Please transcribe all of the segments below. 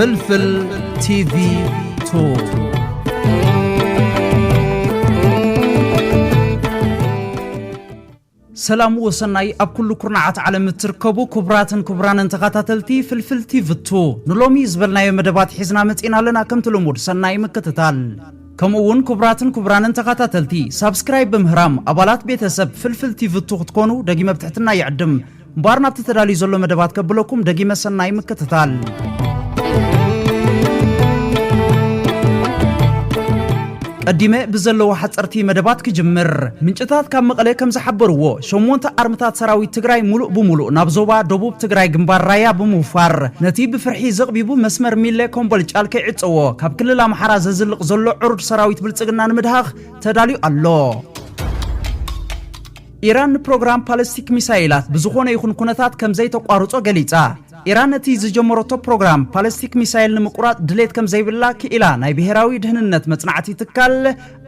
ፍልፍል ቲቪ 2 سلام وسناي أبكل كرنعات على متركبو كبران تقاتلتي فلفل تي فتو نلومي زبلنا يمدبات حزنا متئنا لنا كم تلمود سناي مكتتال كمون كبران تقاتلتي سابسكرايب بمهرام أبالات بيتسب فلفل تي فتو تكونو دقيمة بتحتنا يعدم بارنا بتتدالي زلو مدبات كبلوكم دقيمة سناي مكتتال قديمة بزلو حصرتي مدبات كجمر منجتات كم مقله كم زحبرو شمونت ارمتات سراوي تግራይ ሙሉ بمولو نابزوبا دبوب تግራይ ግንባር ራያ بموفار نتي بفرحي زقبيبو مسمر ميله كومبل ጫልከ ይጽዎ ካብ ክልል አምሓራ ዘዝልቅ ዘሎ ዑሩድ ሰራዊት ብልጽግና ንምድሃኽ ተዳልዩ ኣሎ ኢራን ፕሮግራም ፓለስቲክ ሚሳይላት ብዝኾነ ይኹን ኩነታት ከም ዘይተቋርጾ ገሊጻ ኢራን እቲ ዝጀመረቶ ፕሮግራም ፓለስቲክ ሚሳይል ንምቁራጥ ድሌት ከም ዘይብላ ክኢላ ናይ ብሔራዊ ድህንነት መጽናዕቲ ትካል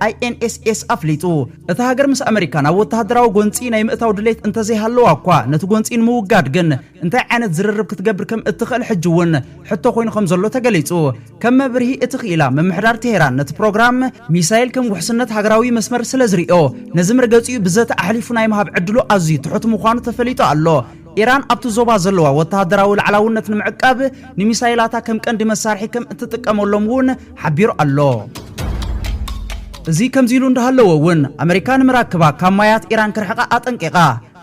INSS አፍሊጡ እቲ ሃገር ምስ አሜሪካ ናብ ወተሃደራዊ ጎንጺ ናይ ምእታው ድሌት እንተዘይሃለዋ እኳ ነቲ ጎንጺ ንምውጋድ ግን እንታይ ዓይነት ዝርርብ ክትገብር ከም እትኽእል ሕጅውን ሕቶ ኮይኑ ከም ዘሎ ተገሊጹ ከም መብርሂ እቲ ክኢላ መምሕዳር ቴሄራን ነቲ ፕሮግራም ሚሳይል ከም ውሕስነት ሃገራዊ መስመር ስለዝሪኦ ነዚ ምርገጺኡ ብዘት ኣሕሊፉ ናይ መሃብ ዕድሉ ኣዝዩ ትሑት ምዃኑ ተፈሊጡ ኣሎ ኢራን ኣብቲ ዞባ ዘለዋ ወተሃደራዊ ልዕላውነት ንምዕቃብ ንሚሳይላታ ከም ቀንዲ መሳርሒ ከም እትጥቀመሎም እውን ሓቢሩ ኣሎ እዚ ከምዚሉ እንዳሃለወውን ኣሜሪካ ንምራክባ ካብ ማያት ኢራን ክርሕቃ ኣጠንቂቃ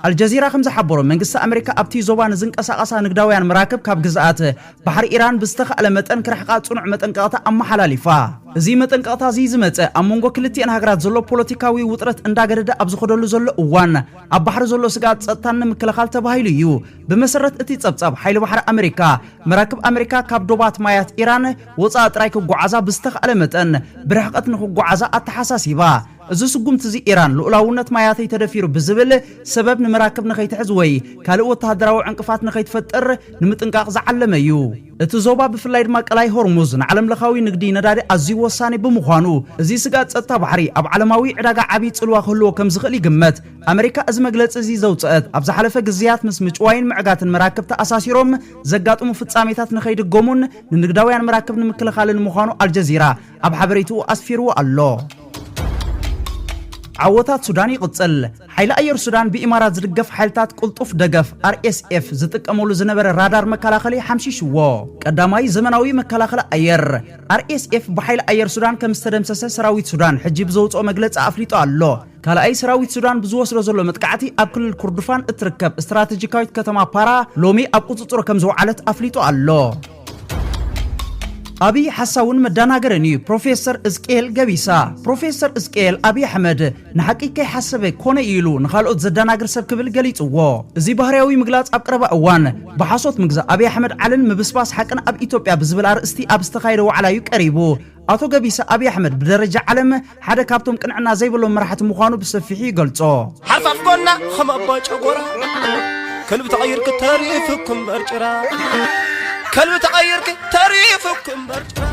الجزيرة خمسة حبرو من قصة أمريكا أبتي زوبان زنك أساقسا نقداويان مراكب كاب قزاعات بحر إيران بستخ على متن كرحقات صنع متن قاطع أما حلاليفا زي متن قاطع زي زمت أمونغو كلتي أنها قرات زلو بوليتيكاوي وطرت انداقرد أبزو خدولو زلو اوان أب بحر زلو سقات ستان مكلخال تباهيلو يو بمسرت اتي تصبصب حيلو بحر أمريكا مراكب أمريكا كاب دوبات مايات إيران وصات رايكو قعزا بستخ على متن برحقات نخو قعزا أتحساسي با እዚ ስጉምት እዚ ኢራን ሉላውነት ማያተይ ተደፊሩ ብዝብል ሰበብ ንምራክብ ንኸይትሕዝ ወይ ካልእ ወተሃደራዊ ዕንቅፋት ንኸይትፈጥር ንምጥንቃቕ ዝዓለመ እዩ እቲ ዞባ ብፍላይ ድማ ቀላይ ሆርሙዝ ንዓለም ለኻዊ ንግዲ ነዳዲ ኣዝዩ ወሳኒ ብምዃኑ እዚ ስጋት ጸጥታ ባሕሪ ኣብ ዓለማዊ ዕዳጋ ዓቢ ጽልዋ ክህልዎ ከም ዝኽእል ይግመት ኣሜሪካ እዚ መግለጺ እዚ ዘውጽአት ኣብ ዝሓለፈ ግዝያት ምስ ምጭዋይን ምዕጋትን መራክብ ተኣሳሲሮም ዘጋጥሙ ፍጻሜታት ንኸይድገሙን ንንግዳውያን መራክብ ንምክልኻልን ምዃኑ አልጀዚራ ኣብ ሓበሬቱ ኣስፊርዎ ኣሎ عواتات سوداني قتل حيل أير سودان بإمارات زدقف حالتات قلطف دقف RSF زدق أمولو زنبر رادار مكالاخلي حمشي شوا قداماي زمناوي مكالاخل أير RSF بحيل أير سودان كمستدم ساسا سراويت سودان حجيب زوت أو مجلس أفليتو الله كالا أي سراويت سودان بزوس رزولو متقعتي أبكل الكردفان اتركب استراتيجيكايت كتما بارا لومي أبقوتو كم زوعالت أفليتو الله أبي حساون مداناغرني بروفيسور إزكيل غبيسا بروفيسور إزكيل أبي أحمد نحقيقي حسبه كونه يلو نخالقوت زداناغر سب كبل غليص و زي بحرياوي مغلاص أبقرب أوان بحصوت مغزا أبي أحمد علن مبسباس حقن أب إثيوبيا بزبل أرأستي أب استخايرو على يقريبو أتو غبيسا أبي أحمد بدرجة علم حدا كابتم قنعنا زي بلو مرحة مخانو بسفيحي قلصو حرف أفقونا خم أباج أقورا كلب تغير كتاريفكم برجرا كلب تغير كتاريفكم برجرا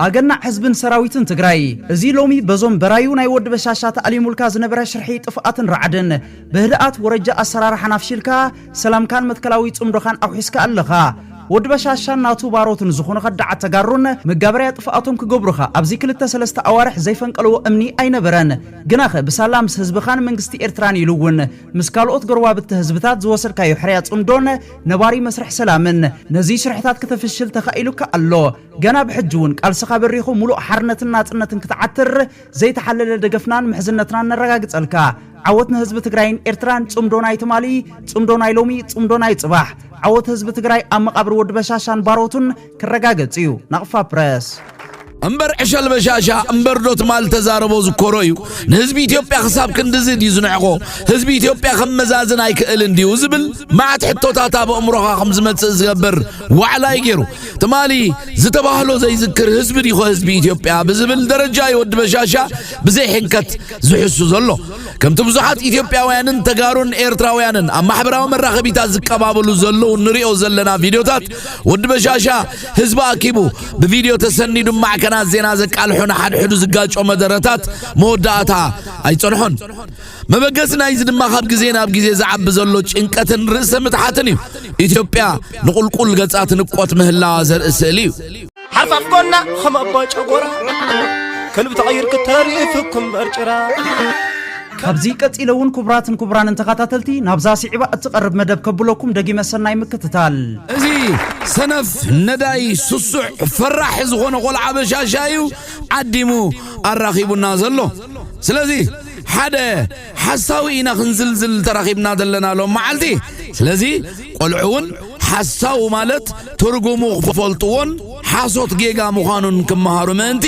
أجنع حزب سراويتن تجراي زي لومي بزوم برايون يود بشاشات علي ملكاز نبرة شرحي طفقات رعدن بهدأت ورجع أسرار حنافشلكا سلام كان متكلاويت أمرخان أو حسك اللخا ود بشاشان ناتو باروتن زخون خدع تجارون مجبريات طفقاتهم كجبرخا أبزي كل التسلست أوارح زي فنقلو أمني أين بران جناخ بسلام حزب خان منجستي إرتراني لون مسكالوت جرواب التهزبتات زوسر كايو حريات أمدون نباري مسرح سلامن نزي شرحتات كتفشل تخيلك الله جنا بحجون قال سخاب الريخو ملو حرنتنا تنتن كتعتر زي تحلل دقفنان محزنتنا نرجعت الكا عوتنا حزب تجراين إرتران تصمدوناي تمالي تصمدوناي لومي تصمدوناي صباح عوت حزب تجراي أم قبر ود بشاشان باروتن كرجعت يو نقفة بريس أمبر عشال بشاشة أمبر دوت مال تزاربوز كورويو نهزب إثيوبيا حساب كندزد يزنعقو هزب إثيوبيا خمزازن هاي كألن دي وزبل ما تحطو تاتا بأمرها 500 زغبر وعلا يجيرو تمالي زتباهلو زي ذكر هزب ديخو هزب إثيوبيا بزبل درجة يود بشاشة بزي حنكت زحسو زلو كم تبزحات إثيوبيا ويانن تقارون إيرترا ويانن أما حبراو مرة خبيتا زكابابلو زلو نريو زلنا فيديوتات ود بشاشة هزب أكيبو بفيديو تسندو معك ማዕከናት ዜና ዘቃልሑና ሓድሕዱ ዝጋጮ መደረታት መወዳእታ ኣይጸንሖን መበገስ ናይ ዝድማ ካብ ግዜ ናብ ግዜ ዝዓቢ ዘሎ ጭንቀትን ርእሰ ምትሓትን እዩ ኢትዮጵያ ንቁልቁል ገጻት ንቆት ምህላ ዘርኢ ስእሊ እዩ ሓርፋፍኮና ኸመባ ጨጎራ ከልብ ተቐይር ክተሪፍኩም በርጭራ ካብዚ ቀፂለውን ክቡራትን ክቡራንን ተኸታተልቲ ናብዛ ስዒባ እትቐርብ መደብ ከብለኩም ደጊመ ሰናይ ምክትታል እዚ ሰነፍ ነዳይ ስሱዕ ፈራሕ ዝኾነ ቆልዓ በሻሻዩ ዓዲሙ ኣራኺቡና ዘሎ ስለዚ ሓደ ሓሳዊ ኢና ክንዝልዝል ተራኺብና ዘለናሎ መዓልቲ ስለዚ ቆልዑውን ሓሳው ማለት ትርጉሙ ክፈልጥዎን ሓሶት ጌጋ ምዃኑን ክመሃሩ ምእንቲ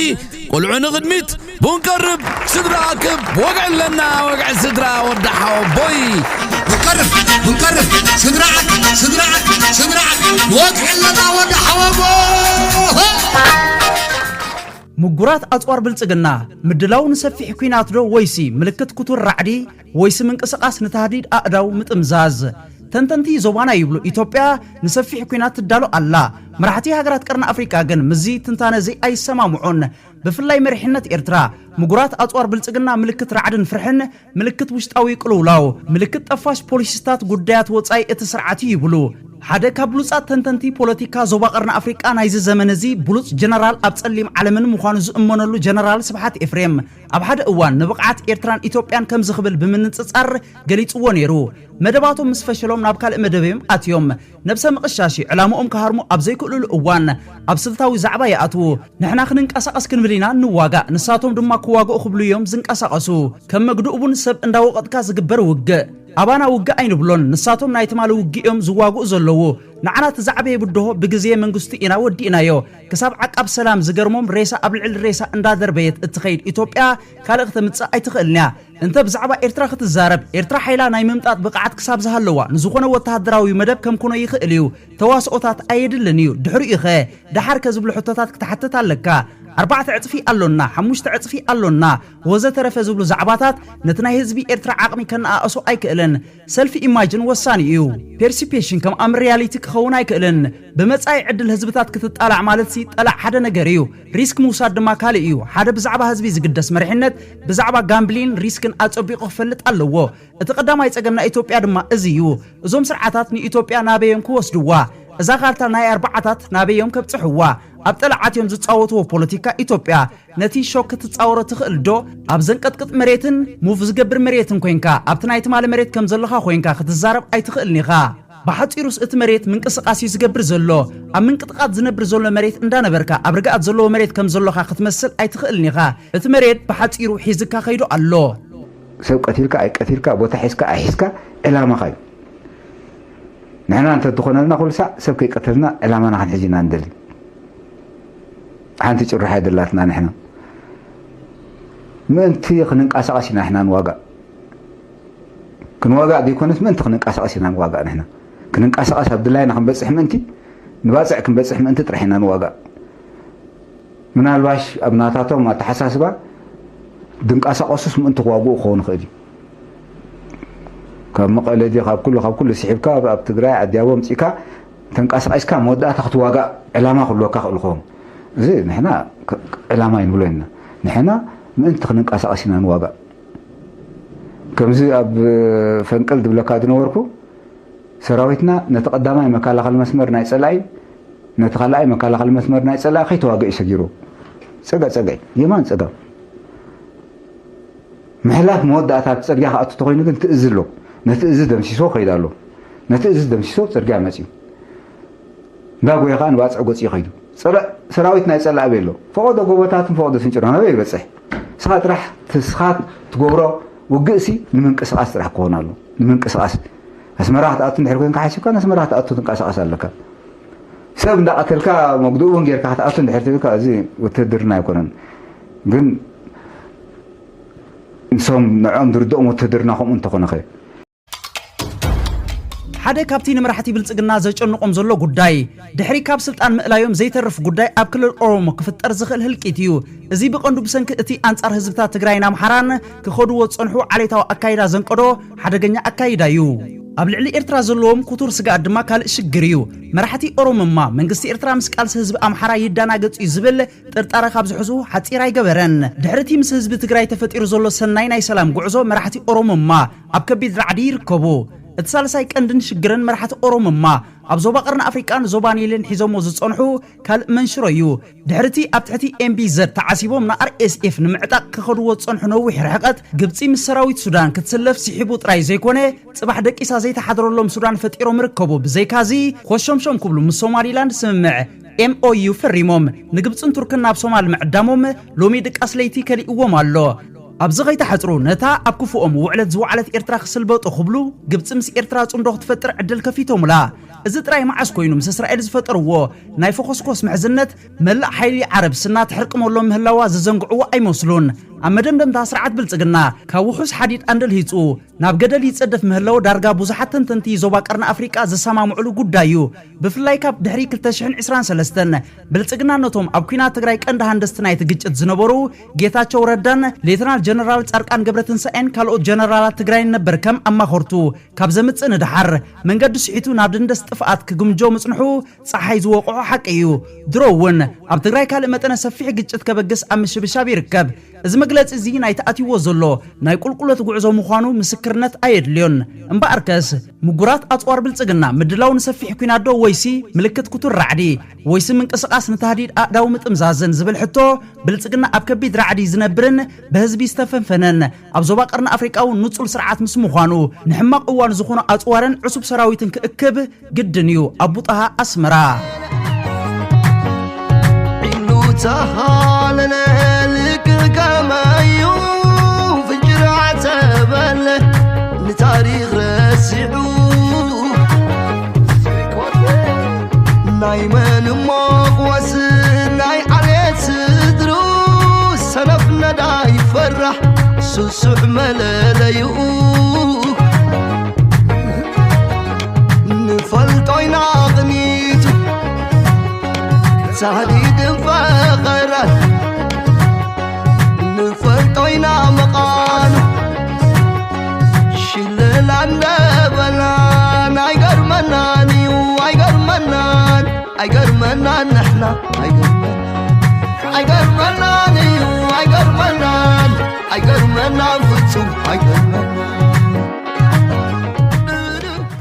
ቆልዑ ንቕድሚት ብንቀርብ ስድራ ኣክብ ወግዕ ኣለና ወግዕ ስድራ ወዳሓዎ ቦይ ብንቀርብ ስድራ ወግዕ ኣለና ወዳሓዎ ቦይ ምጉራት ኣጽዋር ብልጽግና ምድላው ንሰፊሕ ኩናት ዶ ወይሲ ምልክት ኩቱር ራዕዲ ወይሲ ምንቅስቃስ ንታህዲድ ኣእዳው ምጥምዛዝ ተንተንቲ ዞባና ይብሉ ኢትዮጵያ ንሰፊሕ ኩናት ትዳሎ ኣላ መራሕቲ ሃገራት ቀርና አፍሪካ ግን ምዚ ትንታነዚ ኣይሰማምዑን ብፍላይ መሪሕነት ኤርትራ ምጉራት ኣጽዋር ብልጽግና ምልክት ራዕድን ፍርሕን ምልክት ውሽጣዊ ቅልውላው ምልክት ጠፋሽ ፖሊሲስታት ጉዳያት ወጻይ እቲ ስርዓት ይብሉ ሓደ ካብ ብሉጻት ተንተንቲ ፖለቲካ ዞባ ቀርና አፍሪካ ናይዚ ዘመን እዚ ብሉጽ ጀነራል ኣብ ጸሊም ዓለምን ምዃኑ ዝእመነሉ ጀነራል ስብሓት ኤፍሬም ኣብ ሓደ እዋን ንብቕዓት ኤርትራን ኢትዮጵያን ከም ዝኽብል ብምንጽጻር ገሊጽዎ ነይሩ መደባቶም ምስ ፈሸሎም ናብ ካልእ መደበዮም ኣትዮም ነብሰ ምቕሻሺ ዕላምኦም ካሃርሙ ኣብ ዘይክእልሉ እዋን ኣብ ስልታዊ ዛዕባ ይኣትዉ ንሕና ክንንቀሳቐስ ክንብል ኢና ንዋጋእ ንሳቶም ድማ ክዋግኡ ክብሉ እዮም ዝንቀሳቐሱ ከም መግድኡቡን ሰብ እንዳወቐጥካ ዝግበር ውግእ ኣባና ውግእ ኣይንብሎን ንሳቶም ናይ ትማሊ ውግእዮም ዝዋግኡ ዘለዉ ንዓና ተዛዕበየ ብድሆ ብግዜ መንግስቲ ኢና ወዲእናዮ ክሳብ ዓቃብ ሰላም ዝገርሞም ሬሳ ኣብ ልዕሊ ሬሳ እንዳደርበየት እትኸይድ ኢትዮጵያ ካልእ ክትምጽእ ኣይትኽእልንያ እንተ ብዛዕባ ኤርትራ ክትዛረብ ኤርትራ ሓይላ ናይ ምምጣት ብቕዓት ክሳብ ዝሃለዋ ንዝኾነ ወተሃደራዊ መደብ ከም ኩኖ ይኽእል እዩ ተዋስኦታት ኣየድልን እዩ ድሕሪኡ ኸ ዳሓር ከዝብሉ ሕቶታት ክትሓትት ኣለካ 4 ዕጽፊ ኣሎና 5 ዕጽፊ ኣሎና ወዘተረፈ ዝብሉ ዛዕባታት ነቲ ናይ ህዝቢ ኤርትራ ዓቕሚ ከነኣእሶ ኣይክእልን ሰልፊ ኢማጅን ወሳኒ እዩ ፐርሲፔሽን ከም ኣም ሪያሊቲ ክኸውን ኣይክእልን ብመጻኢ ዕድል ህዝብታት ክትጣላዕ ማለት ሲ ጠላዕ ሓደ ነገር እዩ ሪስክ ምውሳድ ድማ ካልእ እዩ ሓደ ብዛዕባ ህዝቢ ዝግደስ መሪሕነት ብዛዕባ ጋምብሊን ሪስክን ኣጸቢቑ ክፈልጥ ኣለዎ እቲ ቀዳማይ ጸገምና ኢትዮጵያ ድማ እዚ እዩ እዞም ስርዓታት ንኢትዮጵያ ናበዮም ክወስድዋ እዛ ካርታ ናይ ኣርባዓታት ናበዮም ከብጽሕዋ ኣብ ጠላዓትዮም ዝጻወትዎ ፖለቲካ ኢትዮጵያ ነቲ ሾክ ክትጻወሮ ትኽእል ዶ ኣብ ዘንቀጥቅጥ መሬትን ሙቭ ዝገብር መሬትን ኮይንካ ኣብቲ ናይ ትማሊ መሬት ከም ዘለኻ ኮይንካ ክትዛረብ ኣይትኽእልኒ ኢኻ ብሓጺሩስ እቲ መሬት ምንቅስቃስ ዝገብር ዘሎ ኣብ ምንቅጥቃት ዝነብር ዘሎ መሬት እንዳነበርካ ኣብ ርግኣት ዘለዎ መሬት ከም ዘለኻ ክትመስል ኣይትኽእልኒ ኢኻ እቲ መሬት ብሓጺሩ ሒዝካ ከይዶ ኣሎ ሰብ ቀቲልካ ኣይቀቲልካ ቦታ ሒዝካ ኣይሒዝካ ዕላማኻ እዩ ንሕና እንተ ትኾነልና ኩሉ ሳዕ ሰብ ከይቀተልና ዕላማና ክንሕዚና እንደሊ ሓንቲ ጭራሕ ኣይደላትና ንሕና ምእንቲ ክንንቀሳቐስ ኢና ንሕና ንዋጋእ ክንዋጋእ ዘይኮነስ ምእንቲ ክንንቀሳቐስ ኢና ንዋጋእ ንሕና ክንንቀሳቐስ ኣብ ድላይና ክንበፅሕ ምእንቲ ንባፅዕ ክንበፅሕ ምእንቲ ጥራሕ ኢና ንዋጋእ ምናልባሽ ኣብ ናታቶም ኣተሓሳስባ ድንቀሳቐሱስ ምእንቲ ክዋግኡ ክኸውን ይኽእል እዩ ካብ መቐለ ዲ ካብ ኩሉ ስሒብካ ኣብ ትግራይ ዓዲያቦ ምፂካ ተንቀሳቒስካ መወዳእታ ክትዋጋእ ዕላማ ክህልወካ ክእል ክኸውን እዚ ንሕና ዕላማ ይንብሎ ኢና ንሕና ምእንቲ ክንንቀሳቐስ ኢና ንዋጋእ ከምዚ ኣብ ፈንቅል ድብለካ ዝነበርኩ ሰራዊትና ነቲ ቀዳማይ መከላኸሊ መስመር ናይ ፀላኢ ነቲ ካልኣይ መከላኸሊ መስመር ናይ ፀላኢ ከይተዋግኡ ሰጊሩ ፀጋይ የማን ፀጋም ምሕላፍ መወዳእታ ፅርግያ ክኣቱ ተኮይኑ ግን ትእዝ ኣሎ ነቲ እዚ ደምሲሶ ከይዳ ኣሎ ነቲ እዚ ደምሲሶ ፅርግያ መፅዩ እንዳጎይኻ ንባፅዕ ጎፂ ይኸይዱ ሰራዊት ናይ ፀላኢ ቤሎ ፈቆዶ ጎቦታትን ፈቆዶ ስንጭሮ ናበይ ይበፅሕ ስኻ ጥራሕ ትስኻ ትገብሮ ውግእሲ ንምንቅስቃስ ጥራሕ ክኾን ኣሎ ንምንቅስቃስ ኣስመራ ክትኣቱ እንድሕር ኮይንካ ሓሲብካ ኣስመራ ክትኣቱ ትንቀሳቐስ ኣለካ ሰብ እንዳቐተልካ መግድኡን ጌርካ ክትኣቱ እንድሕር ትብልካ እዚ ውትድርና ኣይኮነን ግን ንሶም ንዖም ዝርድኦም ውትድርና ከምኡ እንተኾነ ኸ ሓደ ካብቲ ንመራሕቲ ብልጽግና ዘጨንቆም ዘሎ ጉዳይ ድሕሪ ካብ ስልጣን ምእላዮም ዘይተርፍ ጉዳይ ኣብ ክልል ኦሮሞ ክፍጠር ዝኽእል ህልቂት እዩ እዚ ብቐንዱ ብሰንኪ እቲ ኣንጻር ህዝብታት ትግራይን ኣምሓራን ክኸድዎ ዝጸንሑ ዓሌታዊ ኣካይዳ ዘንቀዶ ሓደገኛ ኣካይዳ እዩ أبلع لي إرترا زلوم كتور سجاد ما كال شجريو مرحتي أورومما منقص إرترا مسكال سهزب أمحرا يدانا قط يزبل ترتارا خابز حزو حتى راي جبرن دحرتي مسهزب تجراي تفتير زلو سنين أي سلام قعزو مرحتي أورومما أبكبيد رعدير كبو اتصالساي كندن شجرن مرحت أورومما أبزوبا قرن أفريقان زوبانيلين حزومو زتصنحو كال منشرويو دحرتي أبتحتي MBZ تعاسيبو من RSF نمعتاق كخدو تصنحو نوي حرحقات قبطي مسراويت سودان كتسلف سيحبو تراي زيكونه صباح دقيسا زي تحضرو لهم سودان فتيرو مركبو بزيكازي خوشومشوم كبلو من سوماليلاند سممع MOU فريموم نقبطن تركنا بسومال معداموم لومي دق أسليتي كالي قوام اللو أبزغي تحترو نتا أبكفوهم وعلت زوعلت إرترا خسلبوت أخبلو قبط مس إرترا صندوق تفتر عدل كفيتهم لا إذا تراي معاس كوينو مس إسرائيل زفتروا ناي فوكس محزنت ملأ حيلي عرب سنة تحرقم لهم مهلوا زنقعوا أي مسلون أما دمدم تاسرعت بلصقنا كوحوس حديد أندل هيصو ناب جدل يتصدف مهلو دارجا بوزحات تنتي زوبا قرن أفريقيا زسما معلو قدايو بفلاي كاب دحري كلتشحن عسران سلستن بلصقنا نتوم أبكينا تግራይ ቀንድ ሃንደስትናይ ትግጭት ዝነበሩ ጌታቸው ረዳን ሌተናል ጀነራል ጻርቃን ገብረትንሳኤን ካልኦት ጀነራላት ትግራይ ነበር ከም አማኸርቱ ካብ ዘምጽን ድሓር መንገድ ስሒቱ ናብ ድንደስ ጥፍአት ክግምጆ ምጽንሑ ፀሓይ ዝወቅዖ ሓቂዩ ድሮውን ኣብ ትግራይ ካልእ መጠነ ሰፊሕ ግጭት ከበግስ ኣብ ምሽብሻብ ይርከብ እዚ መግለጽ እዚ ናይ ተኣትይዎ ዘሎ ናይ ቁልቁለት ጉዕዞ ምዃኑ ምስክርነት ኣየድልዮን እምበኣርከስ ምጉራት ኣጽዋር ብልጽግና ምድላውን ሰፊሕ ኩናዶ ወይሲ ምልክት ኩቱር ራዕዲ ወይሲ ምንቅስቃስ ንተሃዲድ ኣዳው ምጥምዛዝን ዝብል ሕቶ ብልጽግና ኣብ ከቢድ ራዕዲ ዝነብርን በህዝቢ ዝተፈንፈነን ኣብ ዞባ ቀርኒ ኣፍሪቃው ንጹል ስርዓት ምስ ምዃኑ ንሕማቕ እዋን ዝኾኑ ኣጽዋርን ዕሱብ ሰራዊትን ክእክብ ግድን እዩ ኣቡጣሃ ኣስመራ كمايو في الجرعة بله لتاريخ رسعو نايمان مقوس ناي عليه تدروس سنفنا دا يفرح سوسح ملاليو نفلطوين أغنيتو سهديد فقرات نفلطوينا مقان شلل عندبلان ايقرمناني وايقرمنان ايقرمنان نحنا ايقرمناني وايقرمنان ايقرمنان فتو ايقرمنان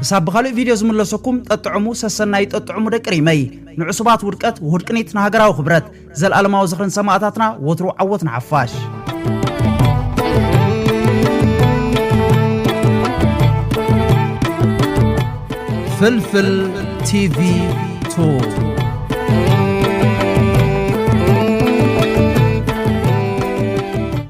بساب بخالق فيديو زملسكم تطعمو سسناي تطعمو دقريمي نعصبات ورقت وهدقنيت نهاجراو خبرت زل علماو زخرن سماعاتنا وترو عوتنا عفاش فلفل TV 2